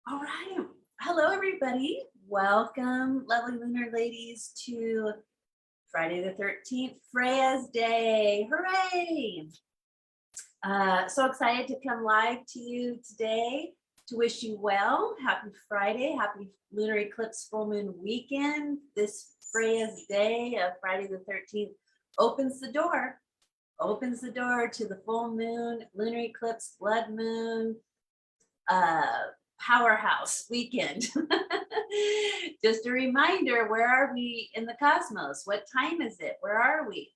All right. Hello, everybody. Welcome, lovely lunar ladies, to Friday the 13th, Freya's Day. Hooray! So excited to come live to you today to wish you well. Happy Friday. Happy lunar eclipse full moon weekend. This Freya's Day of Friday the 13th opens the door. To the full moon, lunar eclipse, blood moon, uh, powerhouse weekend. Just a reminder, where are we in the cosmos? What time is it? Where are we?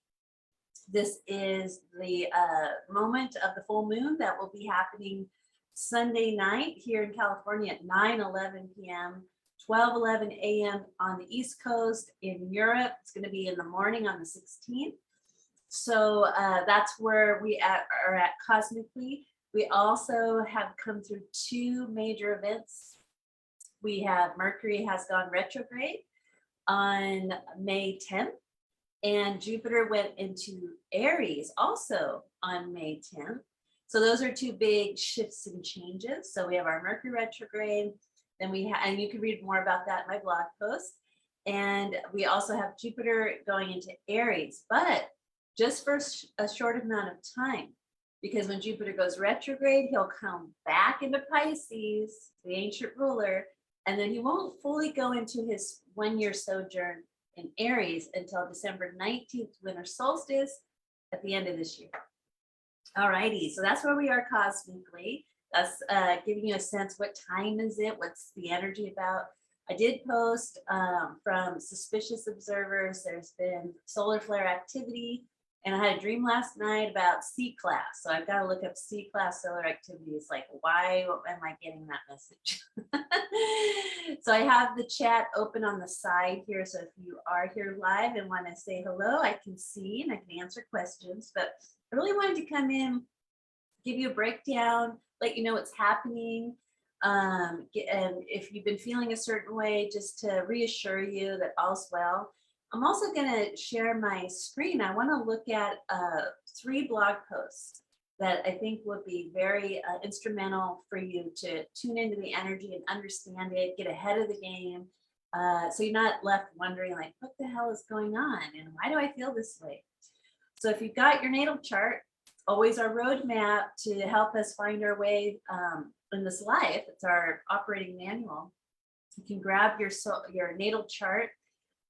This is the moment of the full moon that will be happening Sunday night here in California at 9:11 p.m., 12:11 a.m. on the East Coast. In Europe, it's going to be in the morning on the 16th. So that's where we are at cosmically. We also have come through two major events. We have Mercury has gone retrograde on May 10th, and Jupiter went into Aries also on May 10th. So those are two big shifts and changes. So we have our Mercury retrograde, then we have, and you can read more about that in my blog post. And we also have Jupiter going into Aries, but just for a short amount of time, because when Jupiter goes retrograde, he'll come back into Pisces, the ancient ruler, and then he won't fully go into his 1-year sojourn in Aries until December 19th, winter solstice, at the end of this year. All righty, so that's where we are cosmically. That's giving you a sense, what time is it? What's the energy about? I did post from suspicious observers. There's been solar flare activity. And I had a dream last night about C-class. So I've got to look up C-class solar activity. It's like, why am I getting that message? So I have the chat open on the side here. So if you are here live and want to say hello, I can see and I can answer questions. But I really wanted to come in, give you a breakdown, let you know what's happening. And if you've been feeling a certain way, just to reassure you that all's well. I'm also going to share my screen. I want to look at 3 blog posts that I think will be very instrumental for you to tune into the energy and understand it, get ahead of the game. So you're not left wondering, like, what the hell is going on? And why do I feel this way? So if you've got your natal chart, always our roadmap to help us find our way in this life. It's our operating manual. You can grab your natal chart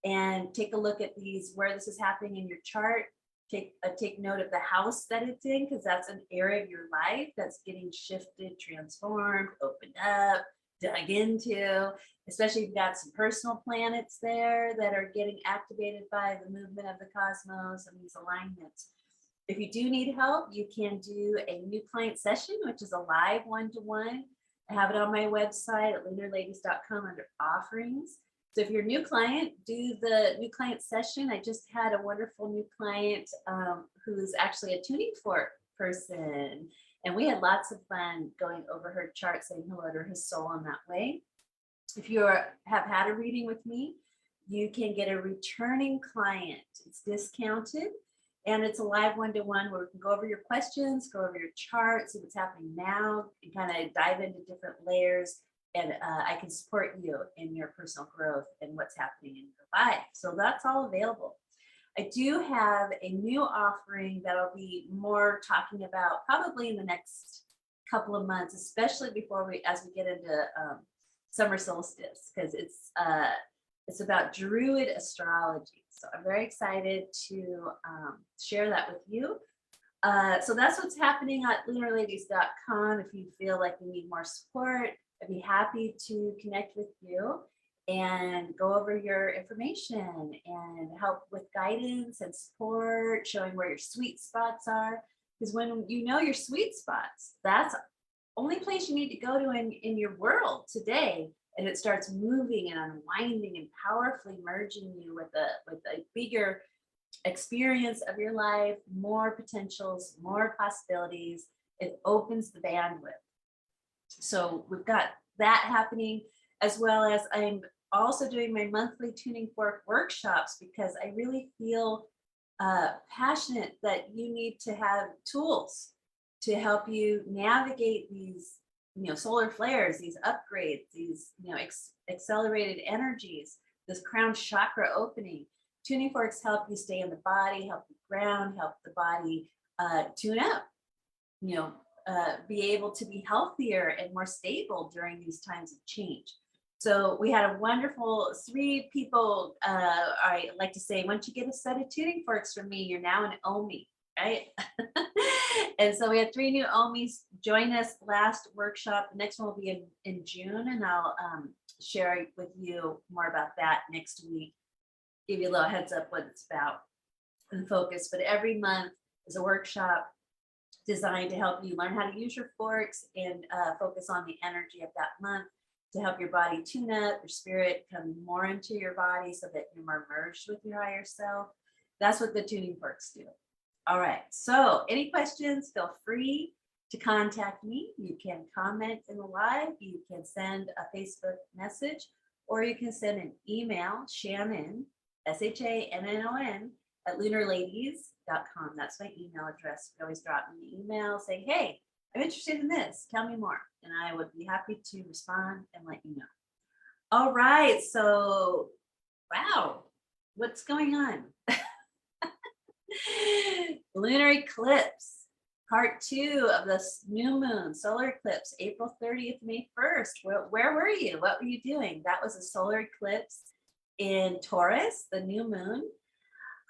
and take a look at these, where this is happening in your chart. Take note of the house that it's in, because that's an area of your life that's getting shifted, transformed, opened up, dug into, especially if you've got some personal planets there that are getting activated by the movement of the cosmos and these alignments. If you do need help, you can do a new client session, which is a live one-to-one. I have it on my website at lunarladies.com under offerings. So if you're a new client, do the new client session. I just had a wonderful new client who's actually a tuning fork person. And we had lots of fun going over her chart, saying hello to her soul in that way. If you have had a reading with me, you can get a returning client. It's discounted. And it's a live one-to-one where we can go over your questions, go over your chart, see what's happening now, and kind of dive into different layers. And I can support you in your personal growth and what's happening in your life. So that's all available. I do have a new offering that I'll be more talking about probably in the next couple of months, especially as we get into summer solstice, because it's about Druid astrology. So I'm very excited to share that with you. So that's what's happening at lunarladies.com. If you feel like you need more support, I'd be happy to connect with you and go over your information and help with guidance and support, showing where your sweet spots are. Because when you know your sweet spots, that's the only place you need to go to in your world today. And it starts moving and unwinding and powerfully merging you with a bigger experience of your life, more potentials, more possibilities. It opens the bandwidth. So we've got that happening, as well as I'm also doing my monthly tuning fork workshops, because I really feel passionate that you need to have tools to help you navigate these solar flares, these upgrades, these, accelerated energies, this crown chakra opening. Tuning forks help you stay in the body, help the ground, help the body tune up, be able to be healthier and more stable during these times of change. So we had a wonderful 3 people. I like to say, once you get a set of tuning forks from me, you're now an Omi, right? And so we had 3 new Omis join us last workshop. The next one will be in June, and I'll share with you more about that next week. Give you a little heads up what it's about and focus. But every month is a workshop designed to help you learn how to use your forks and focus on the energy of that month to help your body tune up, your spirit come more into your body so that you're more merged with your higher self. That's what the tuning forks do. All right, so any questions, feel free to contact me. You can comment in the live, you can send a Facebook message, or you can send an email, Shannon, SHANNON, at lunarladies.com. That's my email address. You can always drop me an email, say, hey, I'm interested in this, tell me more. And I would be happy to respond and let you know. All right, so, wow, what's going on? Lunar eclipse, part 2 of this new moon, solar eclipse, April 30th, May 1st. Where were you? What were you doing? That was a solar eclipse in Taurus, the new moon.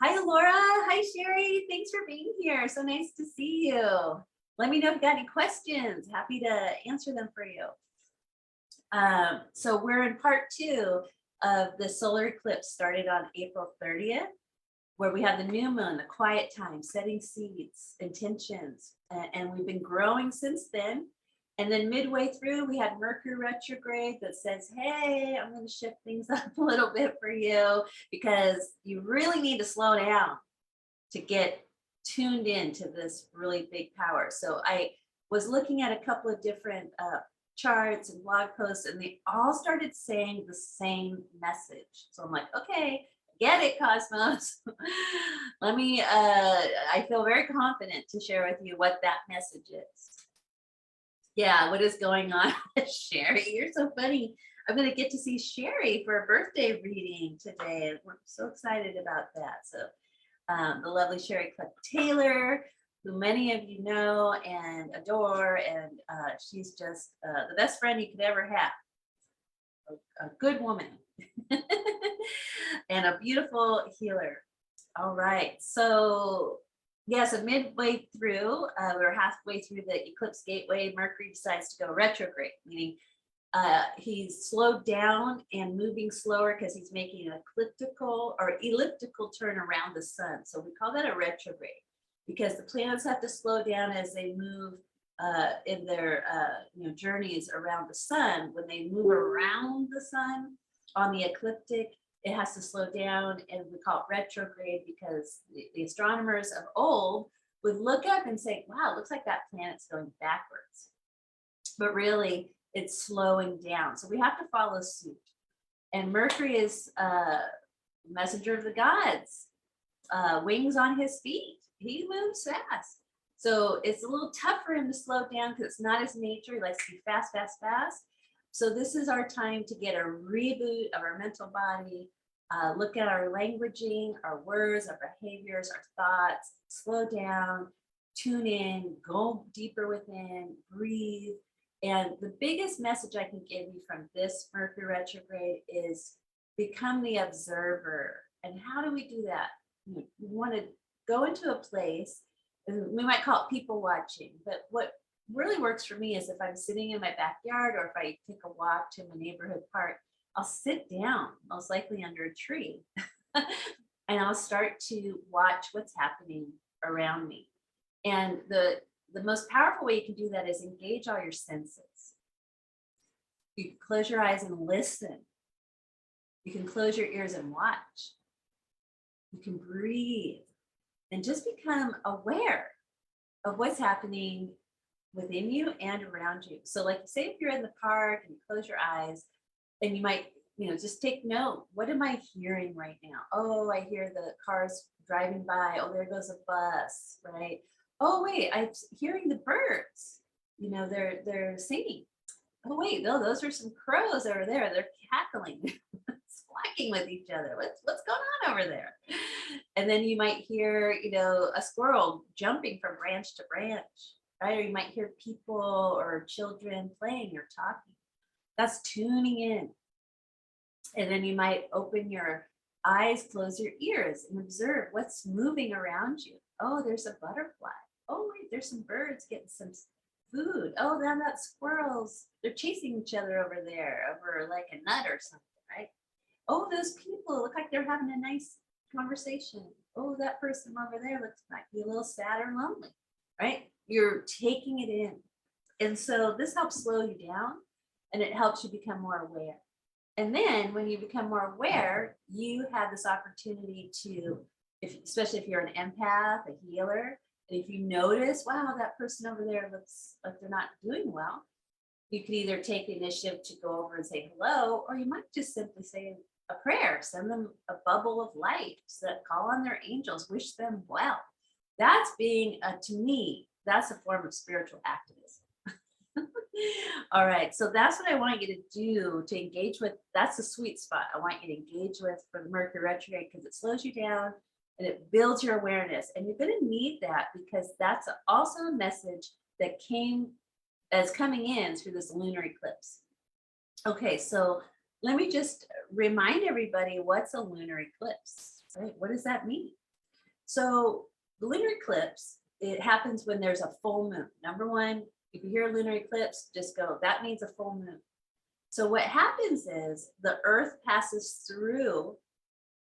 Hi, Laura. Hi, Sherry. Thanks for being here. So nice to see you. Let me know if you got any questions. Happy to answer them for you. So we're in part 2 of the solar eclipse, started on April 30th, where we have the new moon, the quiet time, setting seeds, intentions, and we've been growing since then. And then midway through, we had Mercury Retrograde that says, hey, I'm going to shift things up a little bit for you because you really need to slow down to get tuned into this really big power. So I was looking at a couple of different charts and blog posts, and they all started saying the same message. So I'm like, okay, get it, Cosmos. Let me, I feel very confident to share with you what that message is. Yeah, what is going on? Sherry, you're so funny. I'm going to get to see Sherry for a birthday reading today. We're so excited about that. So the lovely Sherry Taylor, who many of you know and adore, and she's just the best friend you could ever have. A good woman and a beautiful healer. All right, so yeah, so midway through, we're halfway through the eclipse gateway. Mercury decides to go retrograde, meaning he's slowed down and moving slower because he's making an elliptical turn around the sun. So we call that a retrograde because the planets have to slow down as they move in their journeys around the sun. When they move around the sun on the ecliptic, it has to slow down, and we call it retrograde because the astronomers of old would look up and say, wow, it looks like that planet's going backwards. But really, it's slowing down. So we have to follow suit. And Mercury is messenger of the gods, wings on his feet. He moves fast. So it's a little tough for him to slow down because it's not his nature. He likes to be fast, fast, fast. So this is our time to get a reboot of our mental body, look at our languaging, our words, our behaviors, our thoughts, slow down, tune in, go deeper within, breathe. And the biggest message I can give you from this Mercury retrograde is become the observer. And how do we do that? We want to go into a place, and we might call it people watching, but what really works for me is if I'm sitting in my backyard or if I take a walk to my neighborhood park, I'll sit down, most likely under a tree, and I'll start to watch what's happening around me. And the most powerful way you can do that is engage all your senses. You can close your eyes and listen. You can close your ears and watch. You can breathe and just become aware of what's happening within you and around you. So like say if you're in the park and you close your eyes and you might, just take note. What am I hearing right now? Oh, I hear the cars driving by. Oh, there goes a bus, right? Oh, wait, I'm hearing the birds. They're singing. oh wait, no, those are some crows over there. They're cackling, squawking with each other. What's going on over there? And then you might hear, a squirrel jumping from branch to branch, right? Or you might hear people or children playing or talking. That's tuning in. And then you might open your eyes, close your ears, and observe what's moving around you. Oh, there's a butterfly. Oh, wait, there's some birds getting some food. Oh, then that squirrels, they're chasing each other over there, over like a nut or something, right? Oh, those people look like they're having a nice conversation. Oh, that person over there looks might be a little sad or lonely, right? You're taking it in. And so this helps slow you down and it helps you become more aware. And then when you become more aware, you have this opportunity to, especially if you're an empath, a healer, and if you notice, wow, that person over there looks like they're not doing well, you could either take the initiative to go over and say hello, or you might just simply say a prayer, send them a bubble of light, call on their angels, wish them well. That's being, to me, that's a form of spiritual activism. All right, so that's what I want you to do to engage with. That's the sweet spot I want you to engage with for the Mercury retrograde, because it slows you down and it builds your awareness. And you're going to need that, because that's also a message that is coming in through this lunar eclipse. Okay, so let me just remind everybody, what's a lunar eclipse, right? What does that mean? So the lunar eclipse, it happens when there's a full moon. Number one, if you hear a lunar eclipse, just go, that means a full moon. So what happens is the earth passes through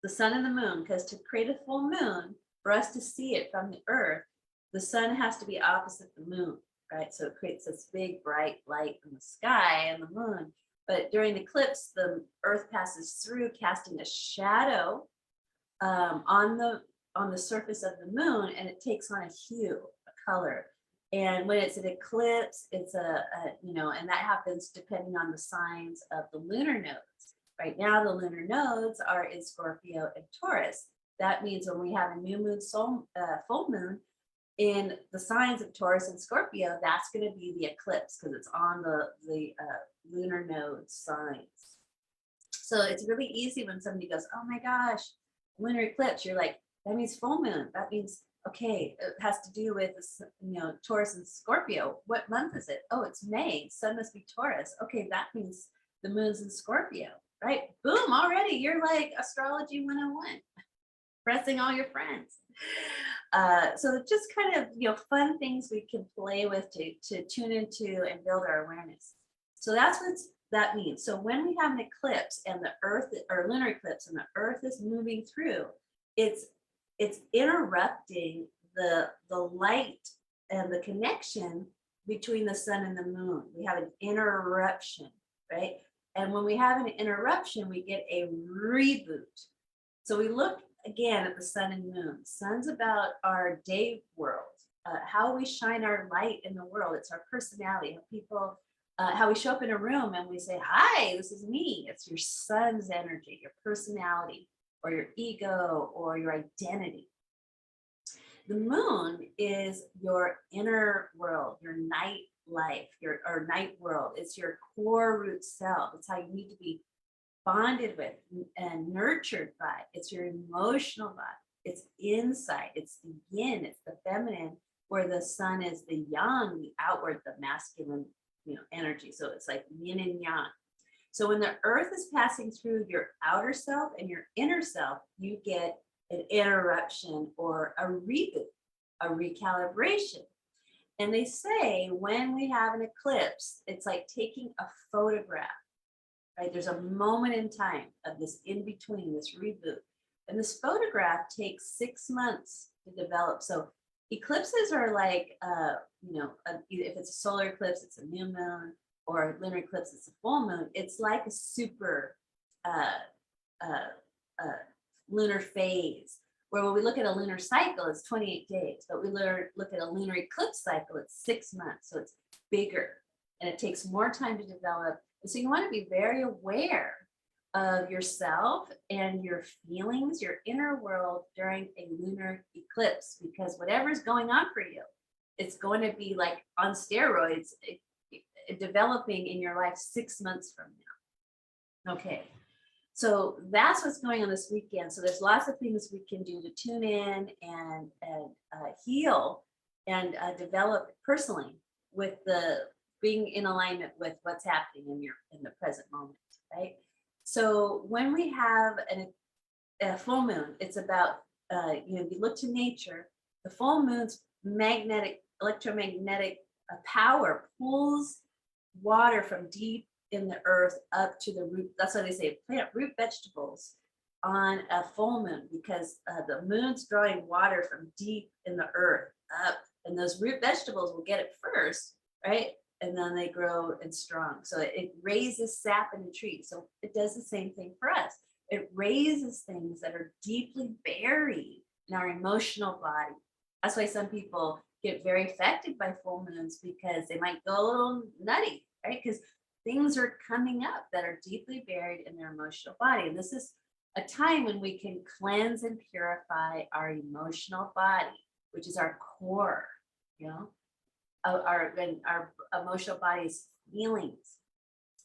the sun and the moon, because to create a full moon, for us to see it from the earth, the sun has to be opposite the moon, right? So it creates this big bright light in the sky and the moon. But during the eclipse, the earth passes through, casting a shadow on the surface of the moon, and it takes on a hue, a color. And when it's an eclipse, it's and that happens depending on the signs of the lunar nodes. Right now, the lunar nodes are in Scorpio and Taurus. That means when we have a new moon, full moon in the signs of Taurus and Scorpio, that's going to be the eclipse, because it's on the lunar node signs. So it's really easy when somebody goes, oh my gosh, lunar eclipse, you're like, that means full moon. That means, okay, it has to do with Taurus and Scorpio. What month is it? Oh, it's May. Sun must be Taurus. Okay, that means the moon's in Scorpio, right? Boom, already you're like Astrology 101, pressing all your friends. So just kind of fun things we can play with to tune into and build our awareness. So that's what that means. So when we have an eclipse and the earth, or lunar eclipse, and the earth is moving through, it's interrupting the light and the connection between the sun and the moon. We have an interruption, right? And when we have an interruption, we get a reboot. So we look again at the sun and moon. Sun's about our day world, how we shine our light in the world. It's our personality, how we show up in a room and we say, hi, this is me. It's your sun's energy, your personality, or your ego, or your identity. The moon is your inner world, your night life, or night world. It's your core root self. It's how you need to be bonded with and nurtured by. It's your emotional body. It's insight. It's the yin. It's the feminine, where the sun is the yang, the outward, the masculine, energy. So it's like yin and yang. So when the earth is passing through your outer self and your inner self, you get an interruption or a reboot, a recalibration. And they say when we have an eclipse, it's like taking a photograph, right? There's a moment in time of this in between, this reboot. And this photograph takes 6 months to develop. So eclipses are like, if it's a solar eclipse, it's a new moon, or a lunar eclipse, it's a full moon. It's like a super lunar phase, where when we look at a lunar cycle, it's 28 days, but we look at a lunar eclipse cycle, it's 6 months. So it's bigger and it takes more time to develop. And so you want to be very aware of yourself and your feelings, your inner world during a lunar eclipse, because whatever's going on for you, it's going to be like on steroids developing in your life 6 months from now. Okay. So that's what's going on this weekend. So there's lots of things we can do to tune in and heal and develop personally with the being in alignment with what's happening in the present moment, right? So when we have a full moon, it's about you look to nature. The full moon's electromagnetic power pulls water from deep in the earth up to the root. That's why they say plant root vegetables on a full moon, because the moon's drawing water from deep in the earth up, and those root vegetables will get it first, right? And then they grow and strong. So it raises sap in the tree. So it does the same thing for us. It raises things that are deeply buried in our emotional body. That's why some people get very affected by full moons, because they might go a little nutty, right? Because things are coming up that are deeply buried in their emotional body. And this is a time when we can cleanse and purify our emotional body, which is our core, our emotional body's feelings.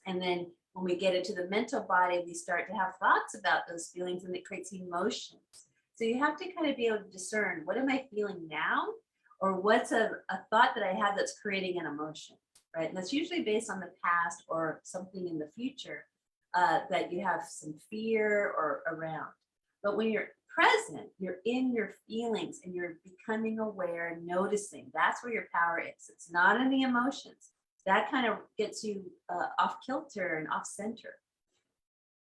And then when we get into the mental body, we start to have thoughts about those feelings, and it creates emotions. So you have to kind of be able to discern, what am I feeling now? Or what's a thought that I have that's creating an emotion, right? And that's usually based on the past or something in the future that you have some fear or around. But when you're present, you're in your feelings and you're becoming aware and noticing. That's where your power is. It's not in the emotions. That kind of gets you off kilter and off center.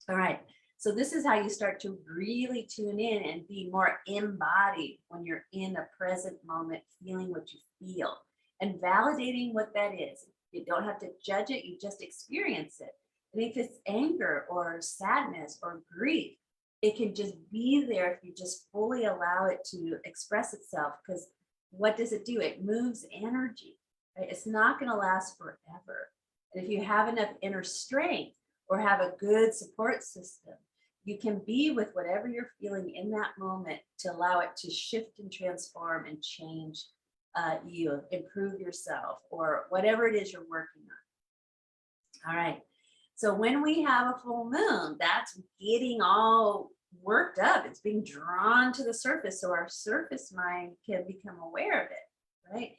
All right. So this is how you start to really tune in and be more embodied when you're in a present moment, feeling what you feel and validating what that is. You don't have to judge it. You just experience it. And if it's anger or sadness or grief, it can just be there if you just fully allow it to express itself. Because what does it do? It moves energy, right? It's not going to last forever. And if you have enough inner strength or have a good support system, you can be with whatever you're feeling in that moment to allow it to shift and transform and change you, improve yourself, or whatever it is you're working on. All right. So when we have a full moon, that's getting all worked up. It's being drawn to the surface, so our surface mind can become aware of it, right?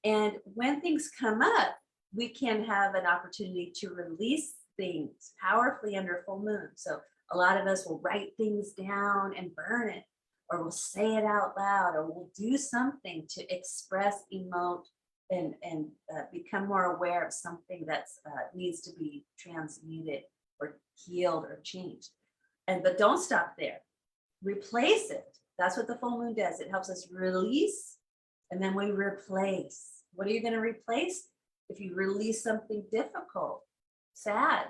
And when things come up, we can have an opportunity to release things powerfully under full moon. So a lot of us will write things down and burn it, or we'll say it out loud, or we'll do something to express, emote, and become more aware of something that's needs to be transmuted or healed or changed. But don't stop there. Replace it. That's what the full moon does. It helps us release, and then we replace. What are you going to replace? If you release something difficult, sad,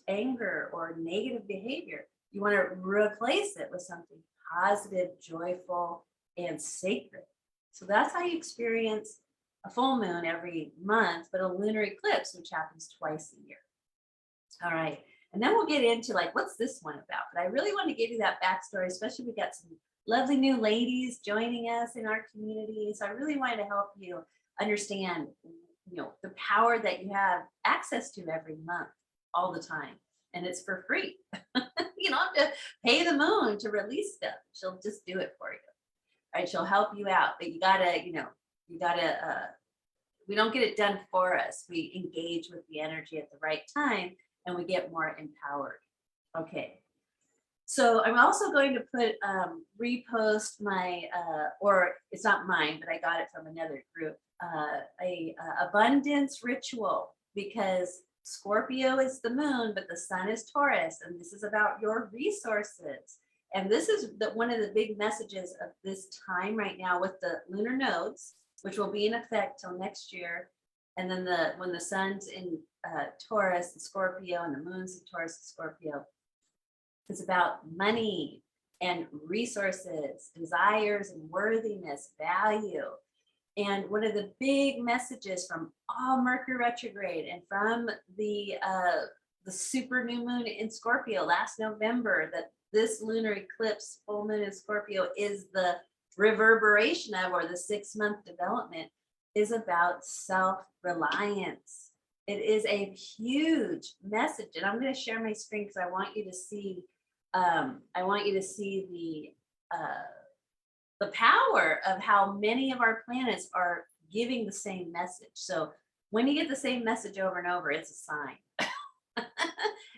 anger, or negative behavior, you want to replace it with something positive, joyful, and sacred. So that's how you experience a full moon every month, but a lunar eclipse, which happens twice a year. All right. And then we'll get into like, what's this one about? But I really want to give you that backstory, especially we got some lovely new ladies joining us in our community. So I really wanted to help you understand, the power that you have access to every month, all the time. And it's for free. You don't have to pay the moon to release stuff. She'll just do it for you. Right? She'll help you out, but you gotta, we don't get it done for us. We engage with the energy at the right time, and we get more empowered. Okay. So I'm also going to put, repost my, or it's not mine, but I got it from another group, a abundance ritual, because Scorpio is the moon, but the sun is Taurus, and this is about your resources. And this is one of the big messages of this time right now with the lunar nodes, which will be in effect till next year. And then when the sun's in Taurus and Scorpio, and the moon's in Taurus and Scorpio, it's about money and resources, desires and worthiness, value. And one of the big messages from all Mercury retrograde and from the super new moon in Scorpio last November, that this lunar eclipse, full moon in Scorpio, is the reverberation of, or the 6-month development, is about self-reliance. It is a huge message, and I'm going to share my screen because I want you to see. I want you to see the power of how many of our planets are giving the same message. So when you get the same message over and over, it's a sign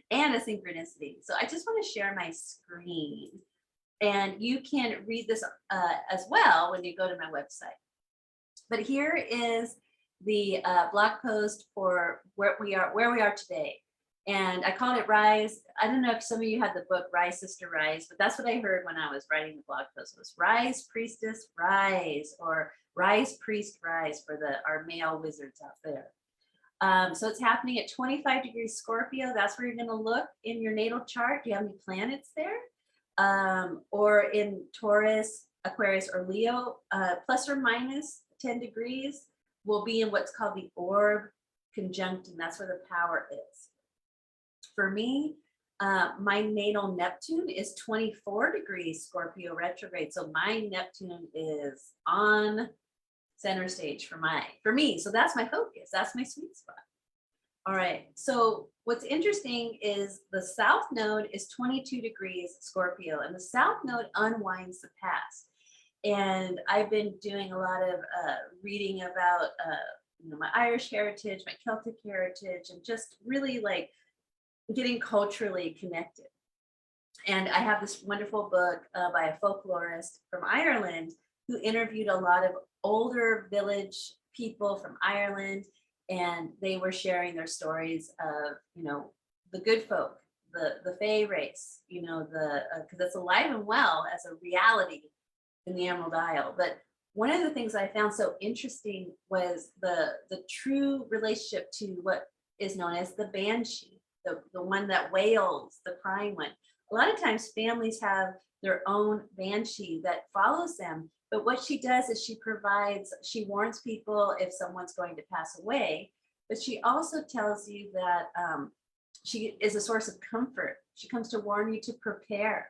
and a synchronicity. So I just want to share my screen, and you can read this as well when you go to my website. But here is the blog post for where we are today. And I called it Rise. I don't know if some of you had the book Rise, Sister, Rise, but that's what I heard when I was writing the blog post. It was Rise, Priestess, Rise, or Rise, Priest, Rise for our male wizards out there. So it's happening at 25 degrees Scorpio. That's where you're going to look in your natal chart. Do you have any planets there? Or in Taurus, Aquarius, or Leo, plus or minus 10 degrees will be in what's called the orb conjunct, and that's where the power is. For me, my natal Neptune is 24 degrees Scorpio retrograde. So my Neptune is on center stage for me. So that's my focus. That's my sweet spot. All right. So what's interesting is the South Node is 22 degrees Scorpio, and the South Node unwinds the past. And I've been doing a lot of reading about my Irish heritage, my Celtic heritage, and just really like getting culturally connected. And I have this wonderful book by a folklorist from Ireland who interviewed a lot of older village people from Ireland, and they were sharing their stories of, the good folk, the Fae race, because it's alive and well as a reality in the Emerald Isle. But one of the things I found so interesting was the true relationship to what is known as the banshee, the one that wails, the crying one. A lot of times families have their own banshee that follows them, but what she does is she warns people if someone's going to pass away, but she also tells you that she is a source of comfort. She comes to warn you to prepare.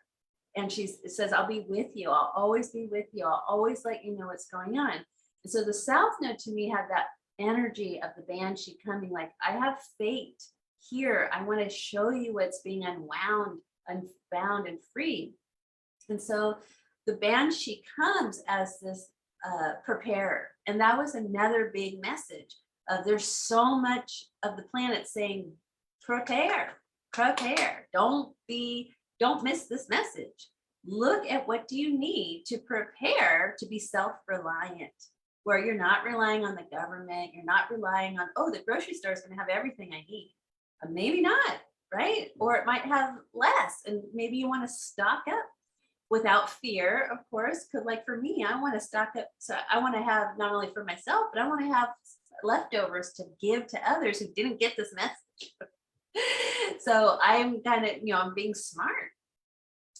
And she says, I'll be with you. I'll always be with you. I'll always let you know what's going on. And so the South Node to me had that energy of the banshee coming, like, I have fate here. I want to show you what's being unwound, unbound, and free. And so the banshee comes as this preparer. And that was another big message. There's so much of the planet saying, prepare. Don't miss this message. Look at what do you need to prepare to be self-reliant, where you're not relying on the government. You're not relying on, the grocery store is going to have everything I need. Maybe not, right? Or it might have less, and maybe you want to stock up without fear, of course, because like for me, I want to stock up. So I want to have not only for myself, but I want to have leftovers to give to others who didn't get this message. So I'm kind of, I'm being smart.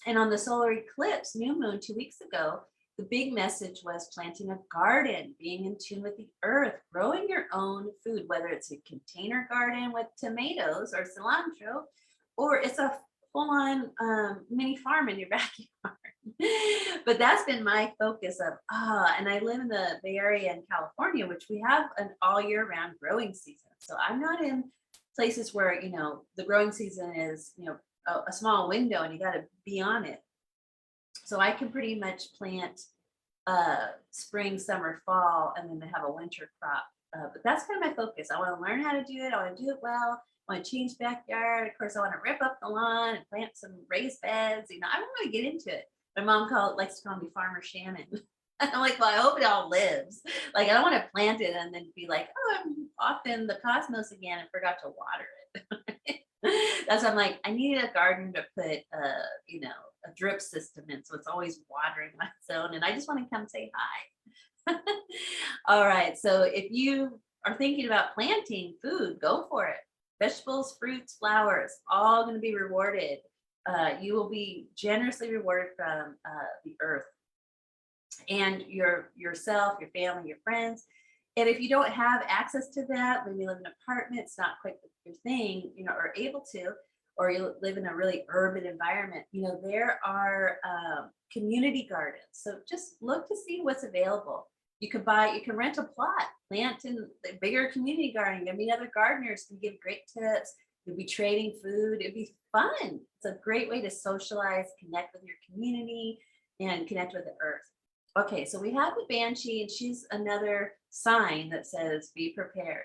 And on the solar eclipse, new moon 2 weeks ago, the big message was planting a garden, being in tune with the earth, growing your own food, whether it's a container garden with tomatoes or cilantro, or it's a full-on mini farm in your backyard. But that's been my focus of, and I live in the Bay Area in California, which we have an all year round growing season. So I'm not in places where, the growing season is, a small window and you got to be on it. So I can pretty much plant spring, summer, fall, and then have a winter crop. But that's kind of my focus. I want to learn how to do it. I want to do it well. I want to change backyard. Of course, I want to rip up the lawn and plant some raised beds. I don't want to get into it. My mom likes to call me Farmer Shannon. I'm like, well, I hope it all lives. Like, I don't want to plant it and then be like, I'm off in the cosmos again and forgot to water it. That's why I'm like, I needed a garden to put, a drip system in, so it's always watering on its own. And I just want to come say hi. All right. So if you are thinking about planting food, go for it. Vegetables, fruits, flowers, all going to be rewarded. You will be generously rewarded from the earth and yourself, your family, your friends. And if you don't have access to that, maybe you live in an apartment, it's not quite your thing, or able to, or you live in a really urban environment, there are community gardens. So just look to see what's available. You can rent a plot, plant in the bigger community gardening. There'll be other gardeners can give great tips. You'll be trading food. It'd be fun. It's a great way to socialize, connect with your community, and connect with the earth. Okay, so we have the Banshee, and she's another sign that says be prepared.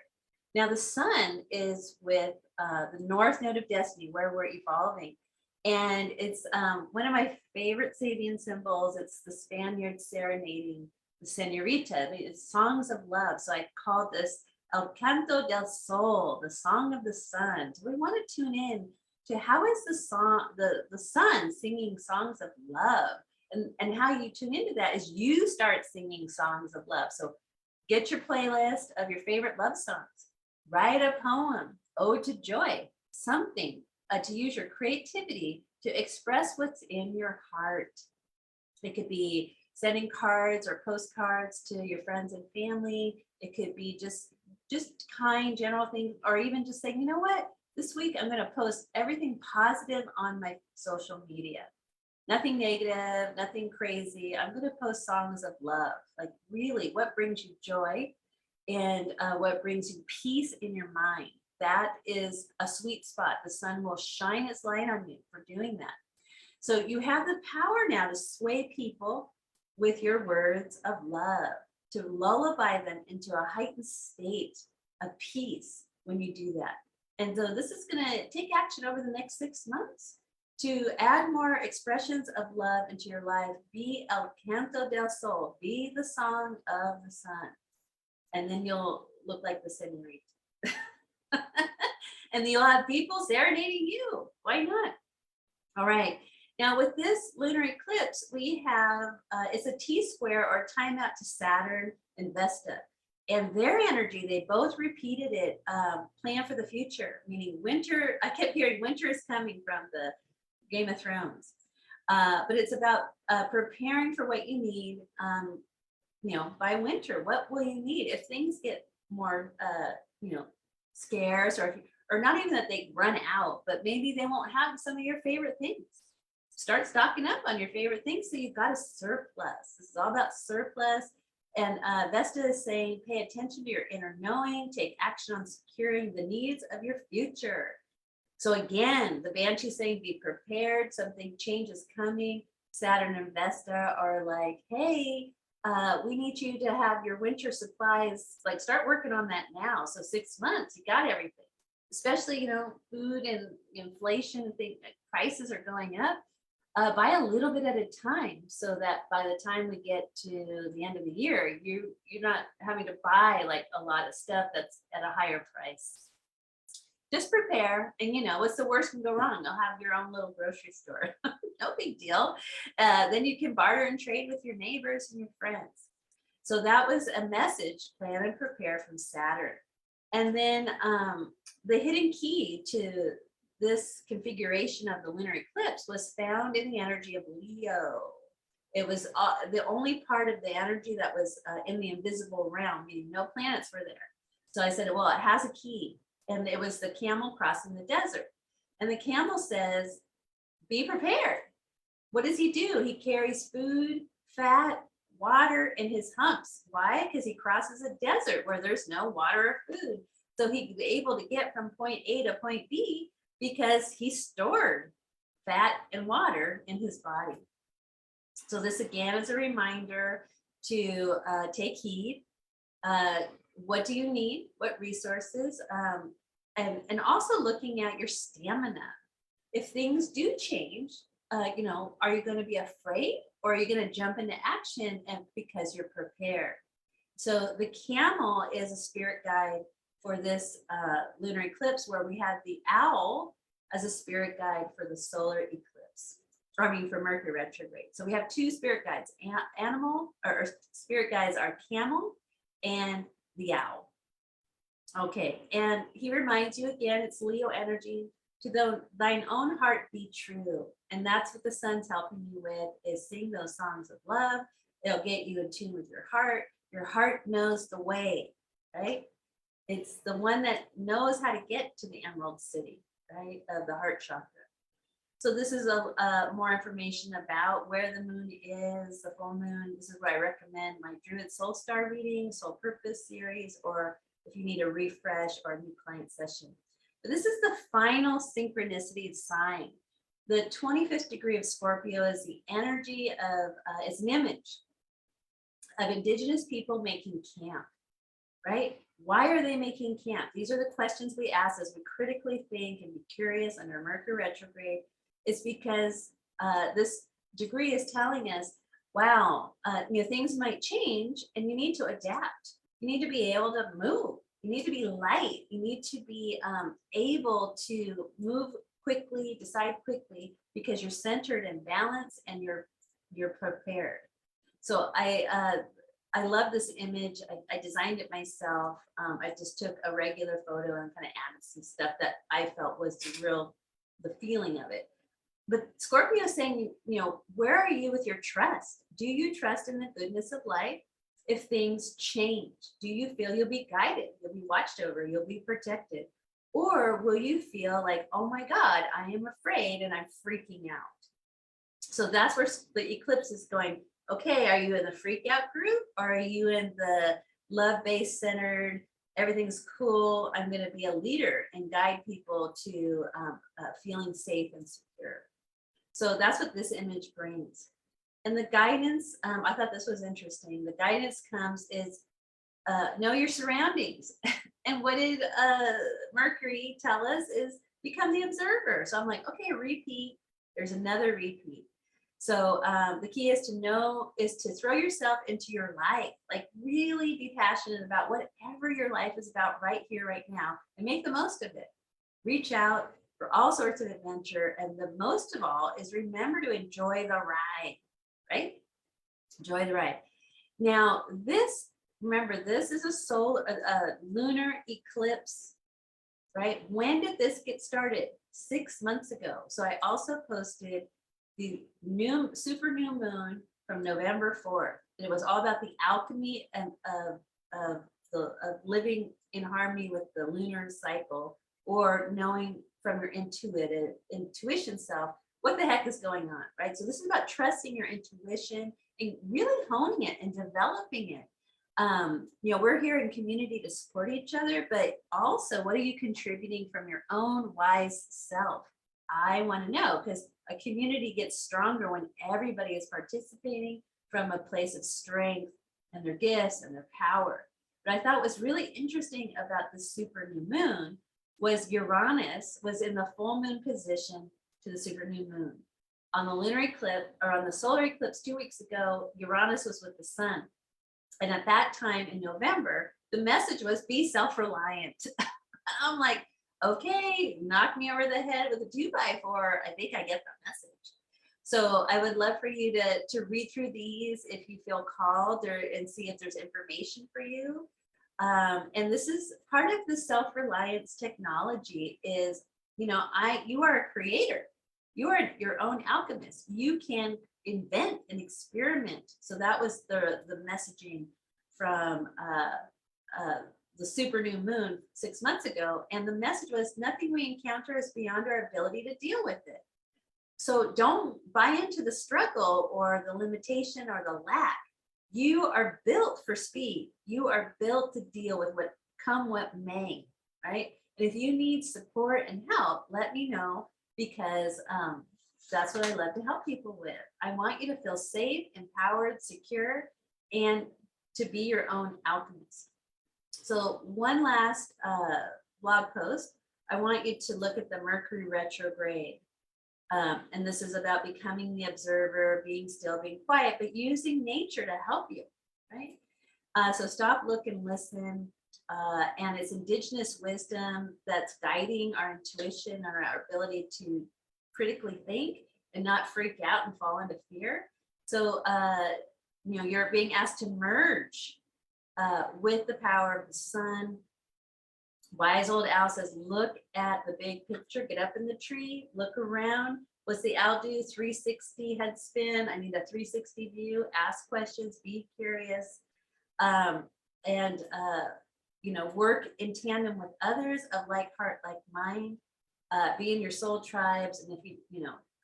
Now the sun is with the North Node of Destiny, where we're evolving. And it's one of my favorite Sabian symbols. It's the Spaniard serenading the señorita. It's songs of love. So I called this El Canto del Sol, the song of the sun. So we want to tune in to how is the sun singing songs of love. And how you tune into that is you start singing songs of love. So get your playlist of your favorite love songs. Write a poem, ode to joy, something to use your creativity to express what's in your heart. It could be sending cards or postcards to your friends and family. It could be just kind, general things, or even just saying, you know what, this week I'm going to post everything positive on my social media. Nothing negative, nothing crazy. I'm going to post songs of love, like really what brings you joy and what brings you peace in your mind. That is a sweet spot. The sun will shine its light on you for doing that. So you have the power now to sway people with your words of love, to lullaby them into a heightened state of peace when you do that. And so this is going to take action over the next 6 months to add more expressions of love into your life. Be El Canto del Sol, be the song of the sun. And then you'll look like the señorita. And you'll have people serenading you. Why not? All right. Now with this lunar eclipse, we have, it's a T-square or timeout to Saturn and Vesta. And their energy, they both repeated it, plan for the future, meaning winter. I kept hearing winter is coming from the Game of Thrones. But it's about preparing for what you need, by winter. What will you need if things get more, scarce, or not even that they run out, but maybe they won't have some of your favorite things. Start stocking up on your favorite things so you've got a surplus. This is all about surplus. And Vesta is saying, pay attention to your inner knowing, take action on securing the needs of your future. So again, the Banshee saying, be prepared, something change is coming. Saturn and Vesta are like, hey, we need you to have your winter supplies, like start working on that now. So 6 months, you got everything, especially, food and inflation and things, prices are going up. Buy a little bit at a time so that by the time we get to the end of the year, you're not having to buy like a lot of stuff that's at a higher price. Just prepare, and what's the worst can go wrong? You'll have your own little grocery store. No big deal. Then you can barter and trade with your neighbors and your friends. So that was a message, plan and prepare from Saturn. And then the hidden key to this configuration of the lunar eclipse was found in the energy of Leo. It was the only part of the energy that was in the invisible realm, meaning no planets were there. So I said, well, it has a key. And it was the camel crossing the desert. And the camel says, be prepared. What does he do? He carries food, fat, water in his humps. Why? Because he crosses a desert where there's no water or food. So he's able to get from point A to point B because he stored fat and water in his body. So this again is a reminder to take heed. What do you need? What resources? And also looking at your stamina. If things do change, are you going to be afraid, or are you going to jump into action and because you're prepared? So the camel is a spirit guide for this lunar eclipse, where we have the owl as a spirit guide for the solar eclipse. For Mercury retrograde. So we have two spirit guides. Or spirit guides are camel and the owl. Okay, and he reminds you again, it's Leo energy, to thine own heart be true. And that's what the sun's helping you with, is sing those songs of love. It'll get you in tune with your heart. Your heart knows the way, right? It's the one that knows how to get to the Emerald City, right? Of the heart chakra. So this is a more information about where the moon is, the full moon. This is where I recommend my Druid Soul Star reading, Soul Purpose series, or if you need a refresh or a new client session. But this is the final synchronicity sign. The 25th degree of Scorpio is the energy of, it's an image of Indigenous people making camp, right? Why are they making camp? These are the questions we ask as we critically think and be curious under Mercury retrograde. It's because this degree is telling us, wow, things might change and you need to adapt. You need to be able to move. You need to be light. You need to be able to move quickly, decide quickly, because you're centered and balanced and you're prepared. So I love this image. I designed it myself. I just took a regular photo and kind of added some stuff that I felt was the feeling of it. But Scorpio is saying, where are you with your trust? Do you trust in the goodness of life? If things change, do you feel you'll be guided? You'll be watched over, you'll be protected? Or will you feel like, oh my God, I am afraid and I'm freaking out? So that's where the eclipse is going. Okay, are you in the freak out group, or are you in the love-based centered, everything's cool, I'm going to be a leader and guide people to feeling safe and secure? So that's what this image brings. And the guidance, I thought this was interesting. The guidance is know your surroundings. And what did Mercury tell us is become the observer. So I'm like, okay, repeat. There's another repeat. So the key is to throw yourself into your life, like really be passionate about whatever your life is about right here, right now, and make the most of it. Reach out for all sorts of adventure. And the most of all is remember to enjoy the ride, right? Enjoy the ride. Now, remember, this is a lunar eclipse, right? When did this get started? 6 months ago. So I also posted the super new moon from November 4th. And it was all about the alchemy and of living in harmony with the lunar cycle, or knowing from your intuition self what the heck is going on, right? So this is about trusting your intuition and really honing it and developing it. We're here in community to support each other, but also what are you contributing from your own wise self? I want to know, because a community gets stronger when everybody is participating from a place of strength and their gifts and their power. But I thought was really interesting about the super new moon was Uranus was in the full moon position to the super new moon. On the lunar eclipse, or on the solar eclipse 2 weeks ago, Uranus was with the sun. And at that time in November, the message was be self-reliant. I'm like, okay, knock me over the head with a 2x4. I think I get the message. So I would love for you to read through these if you feel called, and see if there's information for you. And this is part of the self-reliance technology is, you are a creator. You are your own alchemist. You can invent and experiment. So that was the messaging from the super new moon 6 months ago. And the message was nothing we encounter is beyond our ability to deal with it. So don't buy into the struggle or the limitation or the lack. You are built for speed. You are built to deal with what may, right? And if you need support and help, let me know, because that's what I love to help people with. I want you to feel safe, empowered, secure, and to be your own alchemist. So one last blog post, I want you to look at the Mercury Retrograde. And this is about becoming the observer, being still, being quiet, but using nature to help you, right? So stop, look, and listen. And it's indigenous wisdom that's guiding our intuition and our ability to critically think and not freak out and fall into fear. So, you're being asked to merge with the power of the sun. Wise old owl says, look at the big picture, get up in the tree, look around. What's the owl do? 360 head spin. I need a 360 view, ask questions, be curious, and work in tandem with others of like heart, like mind, be in your soul tribes. And if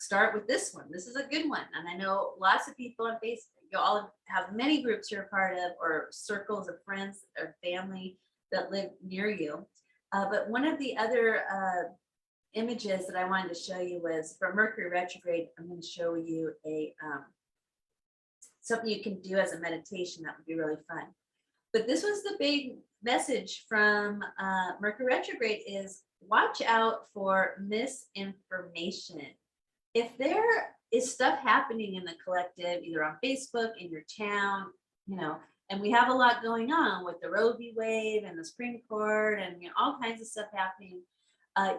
start with this one. This is a good one. And I know lots of people on Facebook, you all have many groups you're a part of, or circles of friends or family that live near you. But one of the other images that I wanted to show you was for Mercury retrograde. I'm going to show you a something you can do as a meditation that would be really fun. But this was the big message from Mercury retrograde is watch out for misinformation. If there is stuff happening in the collective, either on Facebook, in your town, you know, and we have a lot going on with the Roe v. Wade and the Supreme Court and, you know, all kinds of stuff happening.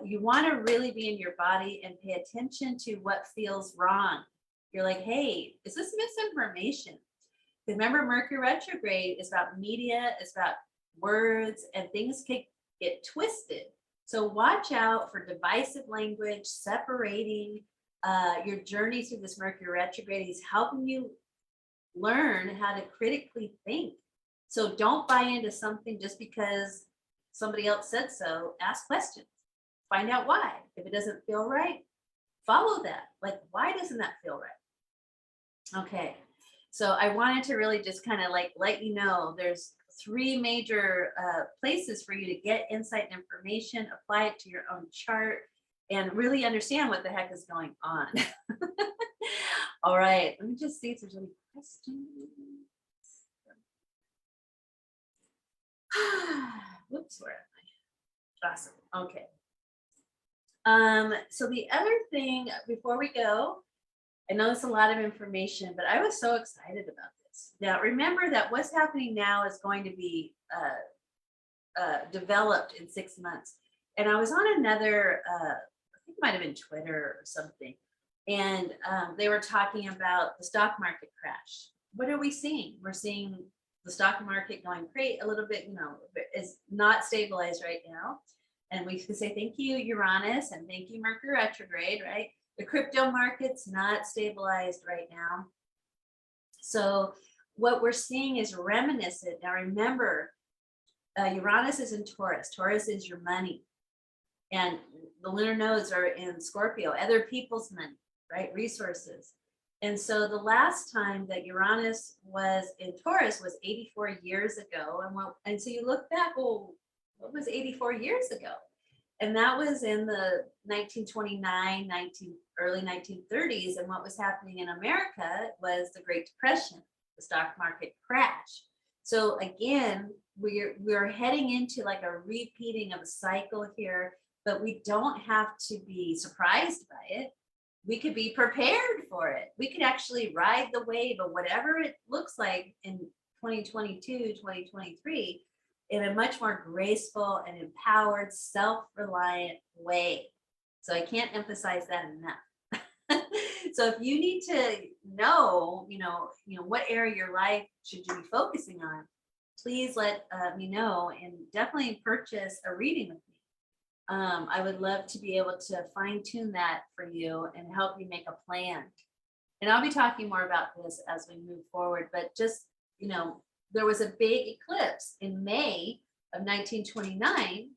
You want to really be in your body and pay attention to what feels wrong. You're like, hey, is this misinformation? Remember, Mercury retrograde is about media, it's about words, and things can get twisted. So watch out for divisive language, separating your journey through this Mercury retrograde. Is helping you learn how to critically think. So don't buy into something just because somebody else said so. Ask questions. Find out why. If it doesn't feel right, follow that. Like, why doesn't that feel right? Okay. So I wanted to really just kind of like let you know there's 3 major places for you to get insight and information, apply it to your own chart, and really understand what the heck is going on. All right, let me just see if there's any questions. Whoops, where am I? Awesome. Okay. So the other thing before we go, I know it's a lot of information, but I was so excited about this. Now, remember that what's happening now is going to be developed in 6 months. And I was on another, I think it might have been Twitter or something, and they were talking about the stock market crash. What are we seeing? We're seeing the stock market going great a little bit, you know, is not stabilized right now. And we can say thank you, Uranus, and thank you, Mercury retrograde, right? The crypto market's not stabilized right now. So what we're seeing is reminiscent. Now remember, Uranus is in Taurus. Taurus is your money. And the lunar nodes are in Scorpio, other people's money, right? Resources. And so the last time that Uranus was in Taurus was 84 years ago. And so you look back, well, what was 84 years ago? And that was in the 1929, early 1930s. And what was happening in America was the Great Depression, the stock market crash. So again, we're heading into like a repeating of a cycle here, but we don't have to be surprised by it. We could be prepared for it. We could actually ride the wave of whatever it looks like in 2022, 2023, in a much more graceful and empowered, self-reliant way. So I can't emphasize that enough. So if you need to know, what area of your life should you be focusing on, please let me know, and definitely purchase a reading with me. I would love to be able to fine tune that for you and help you make a plan. And I'll be talking more about this as we move forward, but just, there was a big eclipse in May of 1929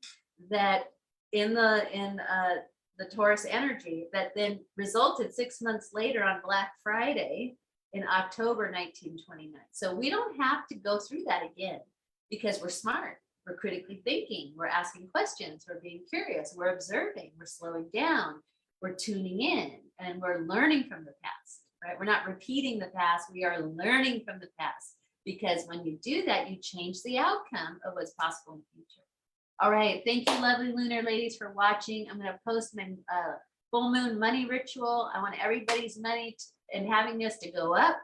that in the Taurus energy that then resulted 6 months later on Black Friday in October 1929. So we don't have to go through that again because we're smart. We're critically thinking, we're asking questions, we're being curious, we're observing, we're slowing down, we're tuning in, and we're learning from the past, right? We're not repeating the past, we are learning from the past, because when you do that, you change the outcome of what's possible in the future. All right, thank you, lovely lunar ladies, for watching. I'm gonna post my full moon money ritual. I want everybody's money and happiness to go up.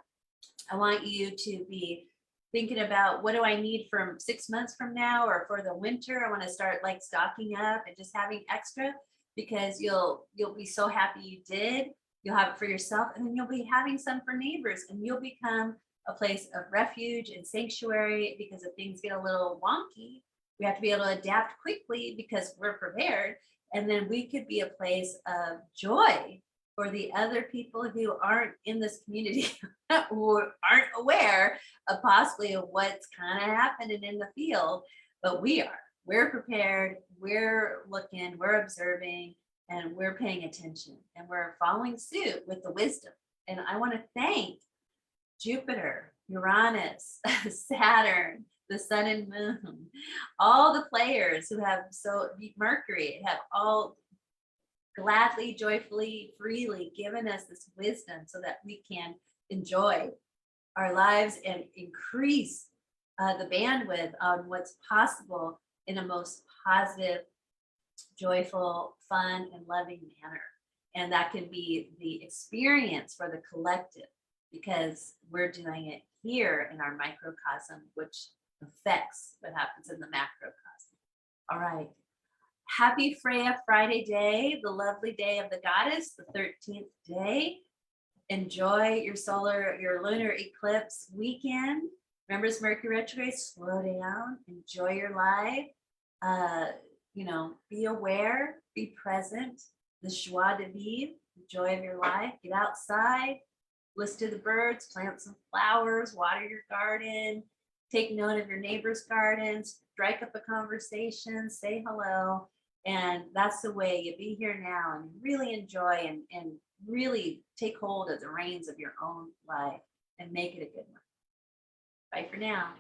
I want you to be thinking about, what do I need from 6 months from now or for the winter? I want to start like stocking up and just having extra, because you'll be so happy you did. You'll have it for yourself, and then you'll be having some for neighbors, and you'll become a place of refuge and sanctuary. Because if things get a little wonky, we have to be able to adapt quickly because we're prepared. And then we could be a place of joy for the other people who aren't in this community, who aren't aware of possibly of what's kind of happening in the field, but we're prepared, we're looking, we're observing, and we're paying attention and we're following suit with the wisdom. And I want to thank Jupiter, Uranus, Saturn, the sun and moon, all the players who have Mercury have all gladly, joyfully, freely given us this wisdom so that we can enjoy our lives and increase the bandwidth on what's possible in a most positive, joyful, fun, and loving manner. And that can be the experience for the collective, because we're doing it here in our microcosm, which affects what happens in the macrocosm. All right. Happy Freya Friday day, the lovely day of the goddess, the 13th day. Enjoy your lunar eclipse weekend. Remember, it's Mercury Retrograde, slow down, enjoy your life. Be aware, be present, the joie de vivre, the joy of your life. Get outside, listen to the birds, plant some flowers, water your garden, take note of your neighbor's gardens, strike up a conversation, say hello. And that's the way you be here now and really enjoy and really take hold of the reins of your own life and make it a good one. Bye for now.